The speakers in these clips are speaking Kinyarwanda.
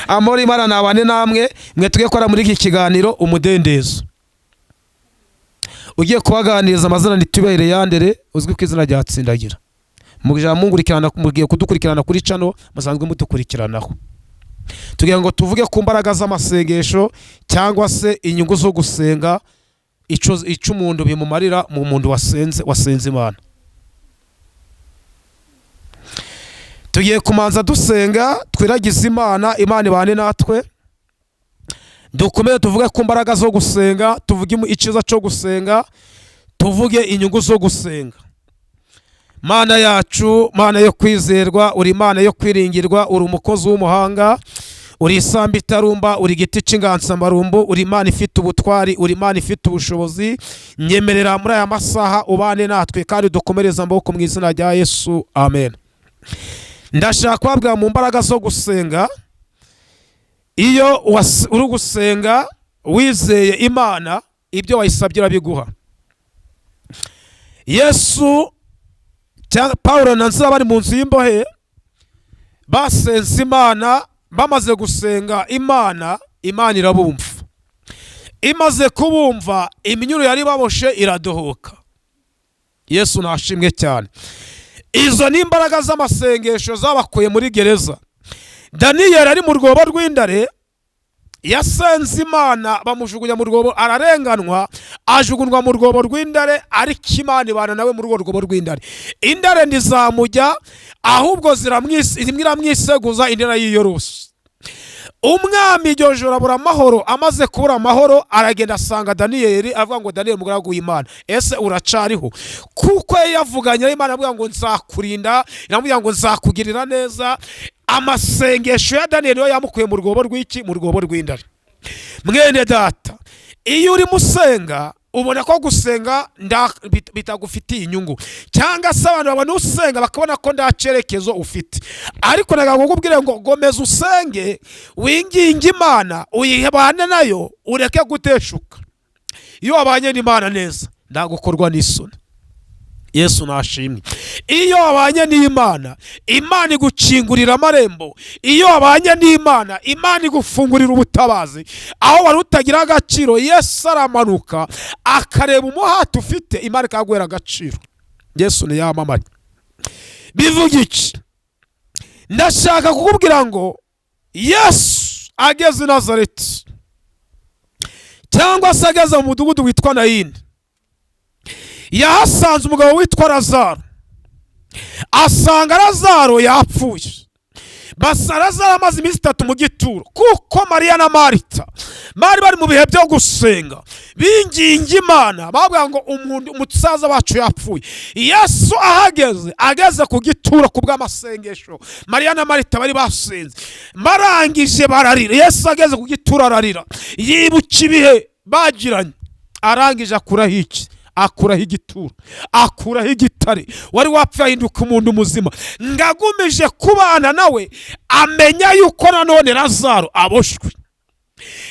Amori Imana nabane namwe mwe tugiye gukora muri iki kiganiro umudendezo. Ugiye kubaganiriza amazina nitubere yandere uzwi ku izina rya Tsindagira. Mugija mungurikirana mugiye kudukurikirana kuri channel musanzwe mudukurikiranaho. Tugira ngo tuvuge ku mbaraga z'amasengesho cyangwa se inyungu zo gusenga ico umuntu bimumarira mu muntu wasenze Imana. Tugiye kumanza dusenga twiragiza Imana ibane natwe. Dukomeye tuvuge ku mbaraga zo gusenga, tuvuge iciza cyo gusenga, tuvuge inyungu zo gusenga. Mana yacu, Mana yo kwizerwa, uri Mana yo kwiringirwa, uri umukozi w'umuhanga, uri isambi itarumba, uri igiti cy'ingansa marumbu, uri Imana ifite ubutwari, uri Imana ifite ubushobozi. Nyemerera muri aya masaha ubane natwe kandi dukomereza amaboko mu izina rya Yesu, amen. Ndashaka kwabwa mu mbaraga zo gusenga. Iyo uri gusenga wizeye Imana, ibyo wayisabye biguha. Yesu Paulo na Nzira bari mu nzu y'imbohe basenze Imana, bamaze gusenga Imana irabumva. Imaze kubumva iminyuro yari baboshe iradohoka. Yesu nashimwe cyane. Izo ni imbaraga z'amasengesho zabakuye muri gereza. Daniel ari mu rwobo rw'indare, yasenze Imana bamujugunya mu rwobo, ararenganwa ajugunwa mu rwobo rw'indare, ariko Imana ibana nawe mu rwobo rw'indare. Indare ndizamujya ahubwo ziramwiseguza indera yiyoroshye. Umwami iryo joro abura amahoro, amaze kubura amahoro aragenda asanga Daniel, avuga ngo Daniel mugaragu w'Imana, ese uracariho? Kuko yavuganye Imana avuga ngo nzakurinda, iramubwira ngo nzakugirira neza. Amasengesho ya Daniel yo yamukuye mu rwobo rw'iki? Mu rwobo rw'indare. Mwene data, iyo uri musenga ubona ko gusenga bitagufitiye inyungu, cyangwa se abantu babona usenga bakabona ko nda cerekezo ufite. Ariko nagakubwire ngo gomeza usenge, winginge Imana, uyibane nayo, ureke guteshuka. Iyo wabanye n'Imana neza ndagukorwa n'isoni. Yesu nashimwe. Iyo wabanye n'Imana, Imana igukingurira amarembo. Iyo wabanye n'Imana, Imana igufungurira ubutabazi. Aho wari utagira agaciro, Yesu aramanuka akareba umuhati ufite, Imana ikaguhera agaciro. Yesu ni yamamare. Bivuga iki? Ndashaka kukubwira ngo Yesu ageze i Nazareti, cyangwa se ageze mu mudugudu witwa Nayini, yahasanze umugabo witwa Lazaro. Asanga Lazaro yapfuye. Basa Lazaro amaze iminsi 3 mu gituro, kuko Mariya na Marita bari mu bihe byo gusenga binginga Imana, bavuga ngo umusaza wacu yapfuye. Yesu ageze ku gituro kubw'amasengesho. Mariya na Marita bari basenze, marangije bararira. Yesu ageze ku gituro ararira, yibuka ibihe bagiranye. Arangije akuraho iki? Akuraho igituro, akuraho igitare. Wari wapfa ahinduka umuntu muzima. Ngagumije kubana nawe, amenya yuko nanone Lazaro aboshwe.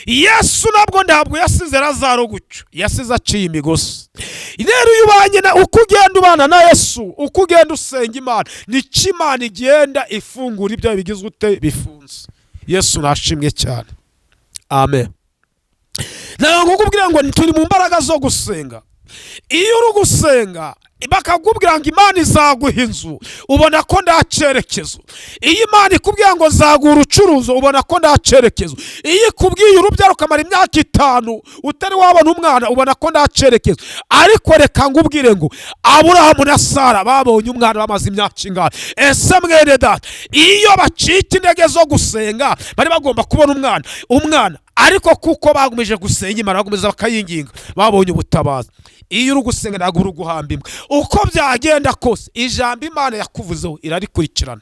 Yesu ntabwo yasize Lazaro gucyo, yasize aciye imigozi. Rero uyubanye na uko ugenda ubana na Yesu, uko ugenda usenga Imana, ni Imana igenda ifungura ibyo bigizwe ute bifunze. Yesu nashimwe cyane, amen. Naho ngukubwira ngo turi mu mbaraga zo gusenga. Iyo uri gusenga bakakubwira ngo Imana izaguha inzu, ubona ko ndacerekezo. Iyo Imana ikubwira ngo nzaguha urucuruzo, ubona ko ndacerekezo. Iyo ikubwiye urubyaro ukamara imyaka 5 utari wabona umwana, ubona ko ndacerekezo. Ariko reka ngubwire ngo Aburahamu na Sara babonye umwana bamaze imyaka ingana. Ese mwene data, iyo bacika intege zo gusenga bari bagomba kubona umwana, ariko kuko bagumije gusenga Imana bagumeza bakayinginga, babonye ubutabazi. Iyo uri gusenga ntabwo uri guhambimwa. Uko byagenda kose ijambo Imana yakuvuzeho irarikurikirana.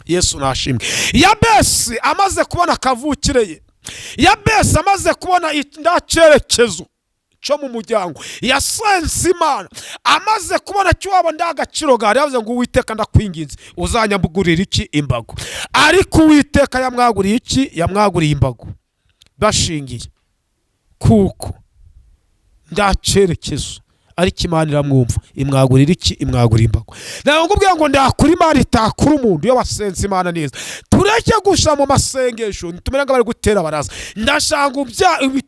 Yesu nashimwe. Yabesi amaze kubona kavukire ye, Yabesi amaze kubona ndacerekezo cyo mu muryango, yasenze Imana. Amaze kubona cyo wabo ndagaciro gari, yavuze ngo Uwiteka ndakwinginze uzanyambugurira iki? Imbago. Ariko Uwiteka yamwaguriye iki? Yamwaguriye imbago. Bashingiye kuko ndacerekezo ariko Imana iramwumva imwagurira iki? Imwagurira imbago. Nawe ngubwiye ngo ndakura Imana itakura umuntu iyo wasenze Imana neza. Tureke gusha mu masengesho tumera ngo bari gutera baraza. Ndashanga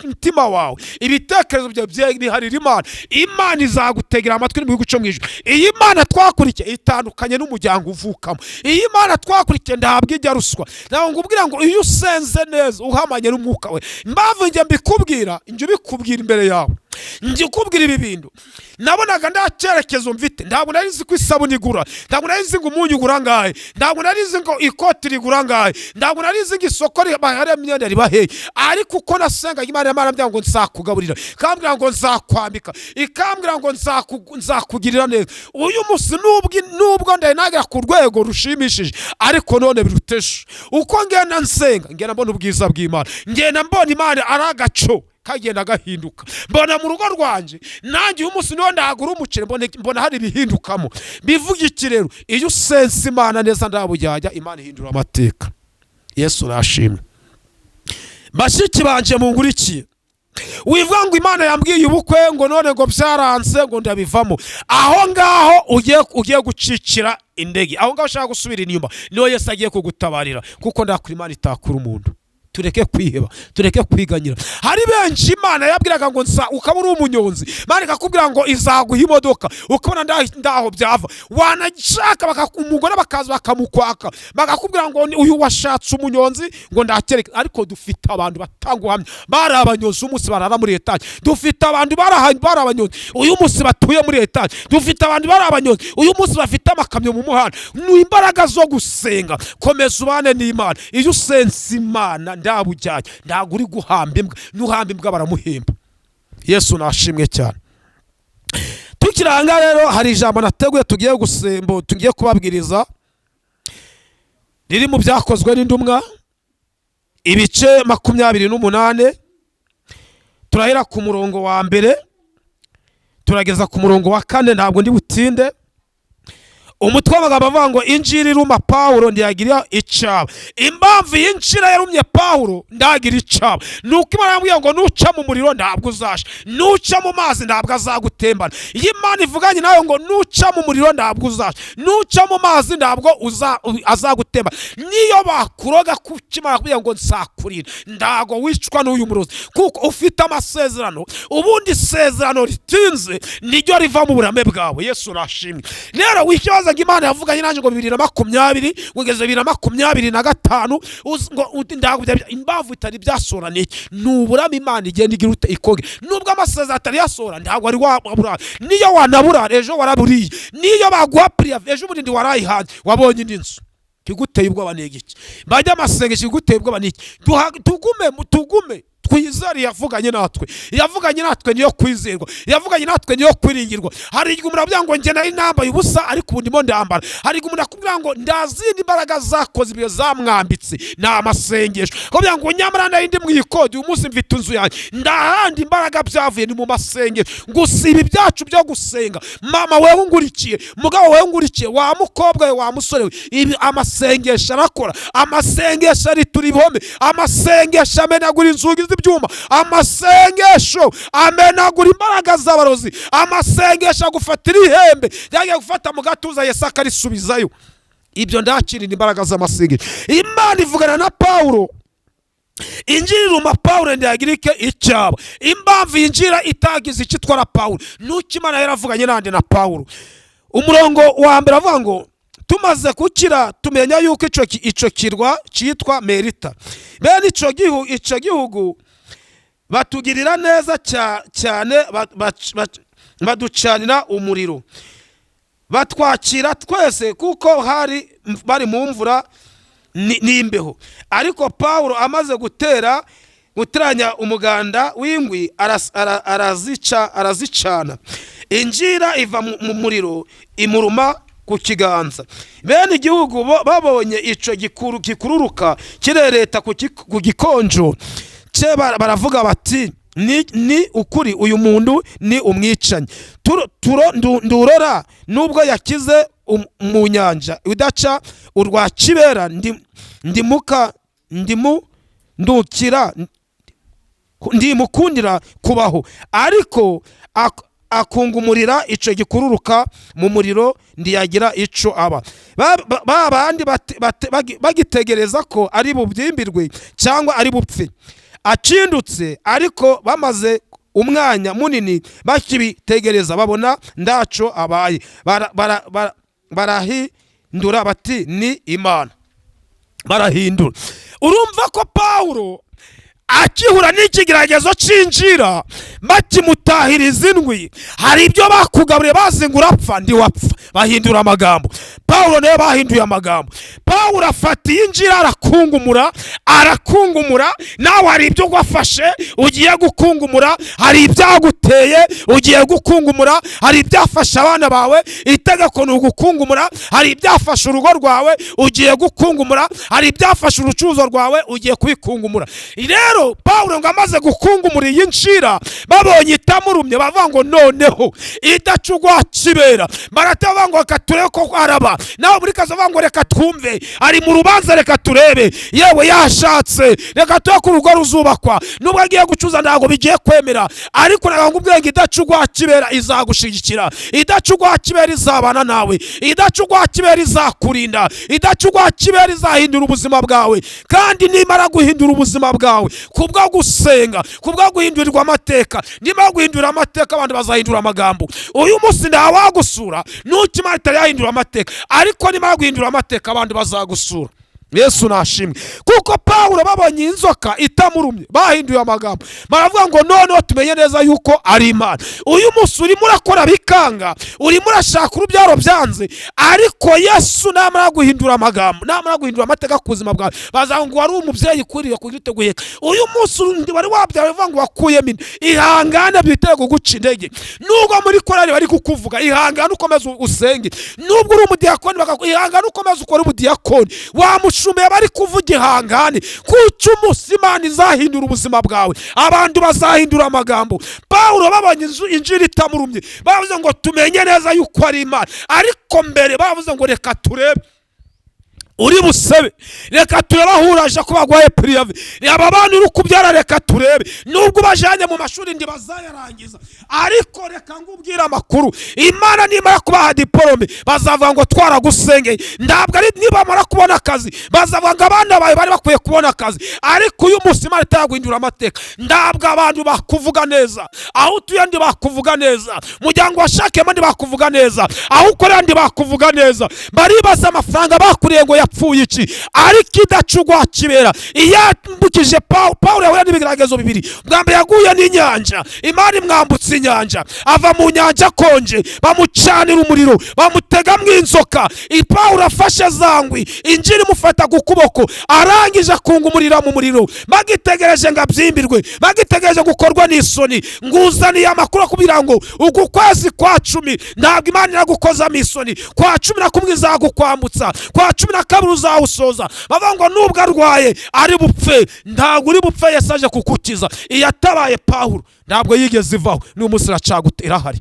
umutima wawe ibitekerezo byawe biharira Imana. Imana izagutegera amatwi mu gihugu cyo mwijuru. Iyi Imana twakurikiye itandukanye n'umuryango uvukamo. Iyi Imana twakurikiye ndahabwa ijya ruswa. Nawe ngubwira ngo iyo usenze neza uhamanye n'umwuka we, mbavu njye mbikubwira njye ubikubwira imbere yawe. Njye ukubwira ibi bintu nabonaga ndacyerekezo mfite. Ntabwo nari nzi ko isabuni igura, ntabwo nari nzi ngo umunyu ugura ngahe, ntabwo nari nzi ngo ikoti rigura ngahe, ntabwo nari nzi ngo isoko bahari imyenda riba hehe. Ariko uko nasenga Imana yarambwira ngo nzakugaburira, ikambwira ngo nzakwambika, ikambwira ngo nzakugirira neza. Uyu munsi nubwo ndanagira ku rwego rushimishije, ariko none birutesha. Uko ngenda nsenga ngenda mbona ubwiza bw'Imana, ngenda mbona Imana ari agaco kagenda gahinduka. Mbona mu rugo rwanje nanjye uyu munsi niho ndagura umuceri mbona hari bihindukamo. Bivuga iki rero? Iyo usense Imana neza ndabujyajya Imana ihindura amateka. Yesu nashimwe. Bashiki banje mungurikiye, wivuga ngo Imana yambwiye ubukwe ngo none ngo byaranze ngo ndabivamo. Aho ngaho ugiye gucicira indege, aho ngaho ushaka gusubira inyuma niho Yesu agiye kugutabarira, kuko ndakura Imana itakura umuntu. Tureke kwiheba, tureke kwiganyira. Hari benshi Imana yabwiraga ngo ukaba uri umunyonzi, Imana ikakubwira ngo izaguha imodoka, ukabona ndaho byava. Wanashaka umugore bakaza bakamukwaka, bakakubwira ngo uyu washatse umunyonzi ngo ndakereka. Ariko dufite abantu batanguhamya bari abanyonzi umunsi barara muri etaje. Dufite abantu bari abanyonzi uyu munsi batuye muri etaje. Dufite abantu bari abanyonzi uyu munsi bafite amakamyo mu muhanda. Ni imbaraga zo gusenga. Komeza ubane n'Imana. Iyo usense Imana ndabujyanye ntabwo uri guhamba imbwa, nuhamba imbwa baramuhemba. Yesu nashimwe cyane. Tukiranga rero hari ijambo nateguye tugiye kubabwiriza riri mu byakozwe n'intumwa ibice 28. Turahera ku murongo wa mbere turageza ku murongo wa 4, ntabwo ndi butinde. Umutwe w'amagambo avuga ngo injiri iruma Pawulo ndiyagira icaba. Impamvu y'injira yarumye Pawulo ndagira icaba nuko Imana yambwiye ngo nuca mu muriro ntabwo uzasha, nuca mu mazi ntabwo azagutembana. Iyo Imana ivuganye nawe ngo nuca mu muriro ntabwo uzasha, nuca mu mazi ntabwo azagutembana. Niyo bakuroga kukimara kugira ngo nsakurira, ndago wicwa n'uyu murozi, kuko ufite amasezerano. Ubundi isezerano ritinze niryo riva mu burame bwawe. Yesu nashimwe. Rero wikibaza ngo Imana yavuganye nanjye ngo 2020 ugeze 2025 ngo ndagubya imbavu itari byasoraniye. Nuburama Imana igenda igira ikoge. Nubwo amasezerano atari yasora ntabwo ari wabura. Niyo wanabura ejo waraburiye, niyo baguha prive ejo burindi warayihanze wabonye indinzu. Kiguteye ubwoba n'igiki? Bajya amasengesho kiguteye ubwoba n'iki? Tugume twizari yavuganye natwe niyo kwizerwa, yavuganye natwe niyo kwiringirwa. Hari igihe umuntu avuga ngo nge nari nambaye ubusa ariko ubu ndimo ndambara. Hari igihe umuntu akubwira ngo ndazindi imbaraga zakoze ibyo zamwambitse ni amasengesho. Akubwira ngo nyamara nari ndi mu ikodi uyu munsi mfite inzu yanjye, ndahandi imbaraga byavuye ni mu masengesho. Gusa ibi byacu byo gusenga, mama wewe ungurikiye, mugabo wewe ungurikiye, wa mukobwa we, wa musore we, ibi amasengesho arakora. Amasengesho ari turi bihome, amasengesho amenagura inzugi z'ibyuma, amasengesho amenagura imbaraga z'abarozi, amasengesho agufatira ihembe yagiye gufata mu gatuza Yesu akarisubizayo. Ibyo ndakirira imbaraga z'amasengesho. Imana ivugana na Pawulo, injira iruma Pawulo ndiyagirike icyaba. Impamvu injira itagize icitwa na Pawulo nuko Imana yaravuganye nande na Pawulo. Umurongo wa mbere avuga ngo tumaze gukira tumenya yuko ico kirwa cyitwa Merita. Bene ico gihugu batugirira neza cyane, baducanira umuriro, batwakira twese kuko bari mu mvura n'imbeho. Ariko Pawulo amaze guteranya umuganda w'ingwi arazicana. Injira iva mu muriro imuruma ku kiganza. Bene igihugu babonye ico gikururuka kirereta ku gikonjo cye, baravuga bati ni ukuri uyu muntu ni umwicanyi. Ndurora nubwo yakize mu nyanja udaca urwa kibera, ndimukundira kubaho, ariko akungumurira ico gikururuka mu muriro ndiyagira ico aba. Babandi bagitegereza ko ari bubyimbirwe cyangwa ari bupfe. Acindutse ariko bamaze umwanya munini bakibitegereza babona ndaco abaye. Barahindura bati ni Imana. Barahindura. Urumva ko Pawulo akihura n'ikigeragezo cinjira bakimutahiriza indwi, hari ibyo bakugaburiye bazi ngo urapfa ndi wapfa, bahindura amagambo. Pawulo nawe bahinduye amagambo. Pawulo afata injira arakungumura, nawe hari ibyo gwafashe ugiye gukungumura, hari ibyaguteye ugiye gukungumura, hari ibyafasha abana bawe itegeko ni ugukungumura, hari ibyafasha urugo rwawe ugiye gukungumura, hari ibyafasha urucuruzo rwawe ugiye kubikungumura. Rero Pawulo ngo amaze gukungumura iyi nshira babonye itamurumye bavuga ngo noneho idacugwa kibera, baratavuga ngo katurebe ko araba. Nawe muri kazo bavuga ngo reka twumve, ari mu rubanza reka turebe, yewe yashatse reka tuye ku rugo ruzubakwa, nubwo agiye gucuza ntago bigiye kwemera, ariko nago ubwenge idacugwa kibera izagushigikira, idacugwa kibera izabana nawe, idacugwa kibera izakurinda, idacugwa kibera izahindura ubuzima bwawe. Kandi nimara guhindura ubuzima bwawe kubwa gusenga, kubwa guhindurirwa amateka, nimara guhindura amateka abandi bazahindura amagambo. Uyu munsi ndawagusura nukimara yahindura amateka, ariko nimara guhindura amateka abandi bazagusura. Yesu nashimwe. Kuko Pawulo babonye inzoka itamurumye bahinduye amagambo, baravuga ngo noneho tumenye neza yuko ari Imana. Uyu munsi urimo urakora bikanga, urimo urashaka urubyaro byanze, ariko Yesu namara guhindura amagambo, namara guhindura amateka ku buzima bwawe, bazavuga ngo wari umubyeyi kuriye kugite guheka. Uyu munsi undi bari wabyara bavuga ngo wakuyemo inda, ihangane bitego guca intege. Nubwo muri korali bari kukuvuga ihangane ukomeze usenge, nubwo uri umudiyakoni ihangane ukomeze ukora ubudiyakoni, shume bari kuvuga ihangane kuko umunsi Imana izahindura ubuzima bwawe, abantu bazahindura amagambo. Pawulo babonye injira itamurumye bavuze ngo tumenye neza yuko ari Imana, ariko mbere bavuze ngo reka turebe uri busebe, reka turebe ahuraje ko bagwaye prive, aba bantu uri kubyara reka turebe, nubwo bajanye mu mashuri ndi bazayarangiza, ariko reka ngubwira amakuru. Imana nimara kubaha diplome bazavuga ngo twaragusengeye, ndabwo ari nibamara kubona akazi bazavuga ngo abana bawe bari bakwiye kubona akazi. Ariko uyu munsi Imana itaguhindura amateka, ndabwo abantu bakuvuga neza, aho utuye ndi bakuvuga neza, mujyango washakemo ndi bakuvuga neza, aho ukorera ndi bakuvuga neza, baribaza amafaranga bakuriye ngo yapfuye iki, ariko idacugwa kibera. Iyambukije Pawulo yahuye n'ibigeragezo bibiri. Bwa mbere yaguye n'inyanja, Imana imwambutse inyanja, ava mu nyanja konje, bamucanira umuriro, bamutegamwo inzoka. Pawulo afashe zangwi, injiri imufata ku kuboko, arangije akungumurira mu muriro. Bagitegereje ngo abyimbirwe, bagitegereje gukorwa n'isoni, nguzaniye amakuru kugira ngo uku kwezi kwa 10 ntabwo Imana iragukozamo isoni, kwa 11 izagukwambutsa, kwa 12 uzawusoza. Bavuga ngo nubwo arwaye ari bupfe, ntabwo uri bupfe, Yesu aje kukukiza. Iyatabaye Pawulo ntabwo yigeze ivaho, ni umunsi iracagutera hari.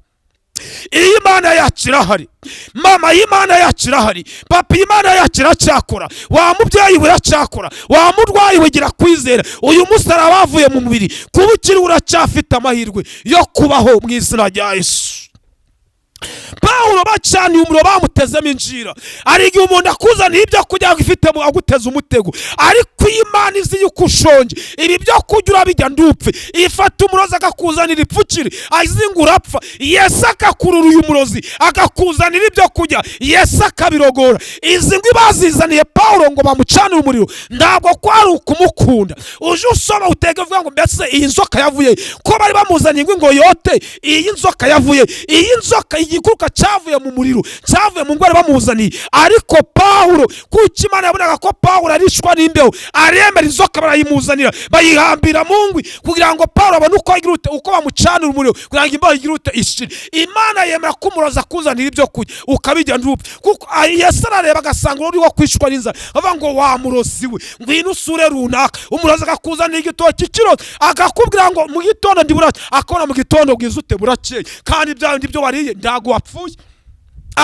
Iyi Imana yakira hari, mama y'Imana yakira hari, papa y'Imana yakira cyakora, wa mubyeyi we yacyakora, wa murwayi we gira kwizera. Uyu munsi arabavuye mu mubiri, kubukiri uracyafite amahirwe yo kubaho mu izina rya Yesu. Pawulo bacaniye umuriro bamutezemo injira. Ari igihe umuntu akuzana ibyo kurya gifite aguteza umutego, ariko Imana izi yuko ushonje, ibi byo kurya urabijya ndupfe, ifata umurozi akakuzanira ipfukire azingura apfa. Yesu akakurura uyu murozi akakuzanira ibyo kurya, Yesu akabirogora. Izi ngwi bazizaniye Pawulo ngo bamucanire umuriro, ntabwo kwari ukumukunda. Uje usoma utege uvuga ngo mbese iyi nzoka yavuye ko bari bamuzaniye ingwi ngo yote, iyi nzoka yavuye, iyi nzoka igikuruka cyavuye mu muriro, cyavuye mu ngwara bamuzaniye. Ariko Pawulo kuko Imana yabonaga ko Pawulo arishwa n'imbeho, aremera inzoka barayimuzanira, bayihambira mu ngwi kugira ngo Pawulo abone uko agira uko bamucanira umuriro, kugira ngo imbeho igira ishira. Imana yemera ko umuroza kuzanira ibyo kurya ukabijya ndupfe, kuko Yesu arareba agasanga uri wo kwishwa n'inzara, bavuga ngo wa murozi we ngwino usure runaka. Umuroza akakuzanira igitoki kiroza, akakubwira ngo mu gitondo ndi burake, akora mu gitondo bwizute burakeye, kandi bya bindi byo wariye ndago wapfuye.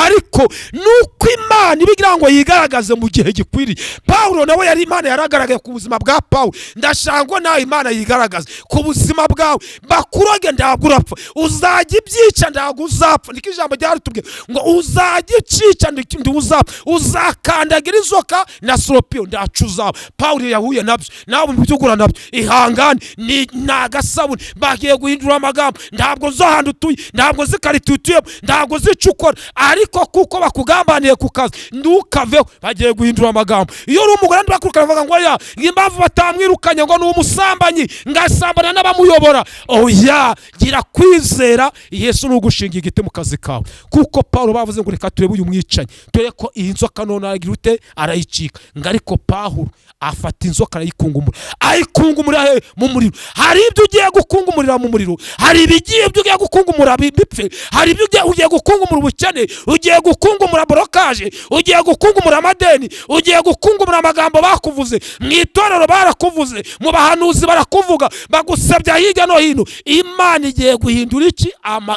ariko nuko Imana ibigira ngo yigaragaze mu gihe gikwiriye. Paulo nawe yari Imana yaragaragaye ku buzima bwa Paulo, ndashangwa nawe Imana yigaragaze ku buzima bwawe. Bakuroge ntabwo urapfa, uzajya ibyica ntabwo uzapfa. Niko ijambo ryaritubwiye ngo uzajya icica ndi uzapfa, uzakandagira inzoka na soropiyo ndacu uzapfa. Paulo yahuye nabyo, nawe mu by'ukuri nabyo. Ihangane, ni nagasabune. Bagiye guhindura amagambo, ntabwo zohanda utuye, ntabwo zikarita utuye, ntabwo zicukora, ariko kuko bakugambaniye ku kazi ndukaveho bagiye guhindura amagambo. Iyo uri umugore ndibakurukana bavuga ngo ya impamvu batamwirukanye ngo ni umusambanyi ngasambana n'abamuyobora. Oya, gira kwizera Yesu n'ugushinga igiti mu kazi kawe. Kuko Paulo bavuze ngo reka turebe uyu mwicanyi, dore ko iyi nzoka none aragira ute arayicika. Ngariko Paulo afata inzoka arayikungumura, ayikungumura mu muriro. Hari ibyo ugiye gukungumurira mu muriro, hari ibigiye ibyo ugiye gukungumura bipfe, hari ibyo ugiye gukungumura ubukene, ugiye gukungumura borokaje, ugiye gukungumura amadeni, ugiye gukungumura amagambo bakuvuze mu itorero, barakuvuze mu bahanuzi barakuvuga, bagusebya hirya no hino. Imana igiye guhindura iki?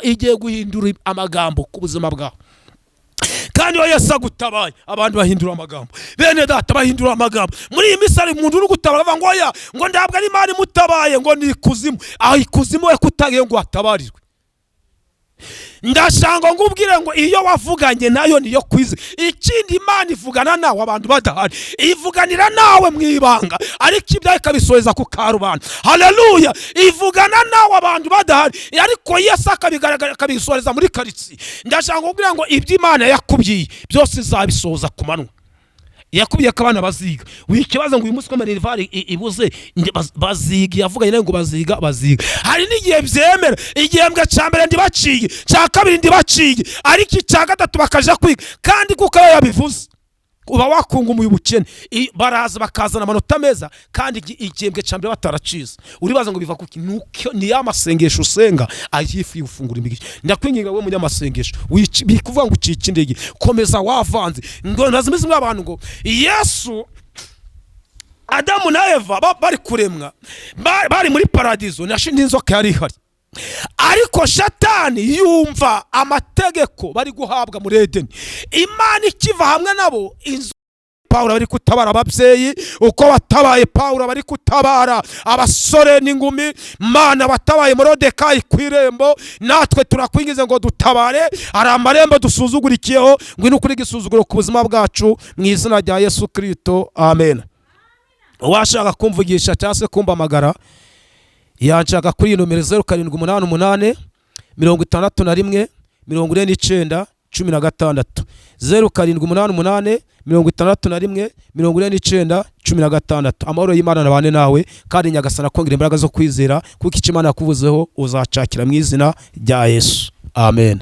Igiye guhindura amagambo ku buzima bwawe. Kandi iyo Yesu agutabaye abantu bahindura amagambo. Bene data bahindura amagambo. Muri iyi misari umuntu uri gutabara avuga ngo oya, ngo ndabwo ari Imana imutabaye, ngo ni ikuzimu. Aho ikuzimu we kutagiye ngo atabarirwe. Ndashanga ngo ubwire ngo iyo wavuganye nayo niyo kwize. Ikindi Imana ivugana nawe abantu badahari, ivuganira nawe mwibanga, ariko ibyaye kabisoheza ku karubanda. Haleluya! Ivugana nawe abantu badahari, ariko Yesu akabigaragara kabisoheza muri karitsi. Ndashanga ngo ubwire ngo ibyo Imana yakubwiye byose izabisohoza ku manwa. Yakubiye ko abana baziga. Wikibaza ngo uyu munsi ko Merivare ibuze baziga, yavuganye nayo ngo baziga. Hari n'igihe byemera, igihembwe cya mbere ndibaciye, cya kabiri ndibaciye, ariko icya gatatu bakaja kwiga. Kandi kuko yabivuze uba wakungumuye ubukene, baraza bakazana amanota meza, kandi igihembwe cya mbere bataraciza. Uribaza ngo biva kuki? Nuko ni amasengesho usenga ayifi ufungura imigisha. Ndakwinginga we munyamasengesho bikuvuga ngo ucike indege, komeza wavanze. Ngo nazimize mwa abantu ngo Yesu Adamu na Eva bari kuremwa, bari muri paradizo, nashindi inzoka yari ihari. Ariko Satani yumva amategeko bari guhabwa muri Edeni. Imana ikiva hamwe nabo, Paulo bari kutabara ababyeyi, uko batabaye Paulo bari kutabara abasore n'ingumi. Mana batabaye Morodekayi kwirembo, natwe turakwingize ngo dutabare. Ari amarembo dusuzugurikiyeho, ngwino kuri gisuzuguro ku buzima bwacu mu izina rya Yesu Kristo, amen. Washaka kumvugisha cyase kumba magara, yanshaka kuri nomero 0788 61 49 16 0788 61 49 16. Amahoro y'Imana nabane nawe, kandi Nyagasana kongera imbaraga zo kwizera, kuko icyo Imana yakuvuzeho uzacakira mu izina rya Yesu, amen.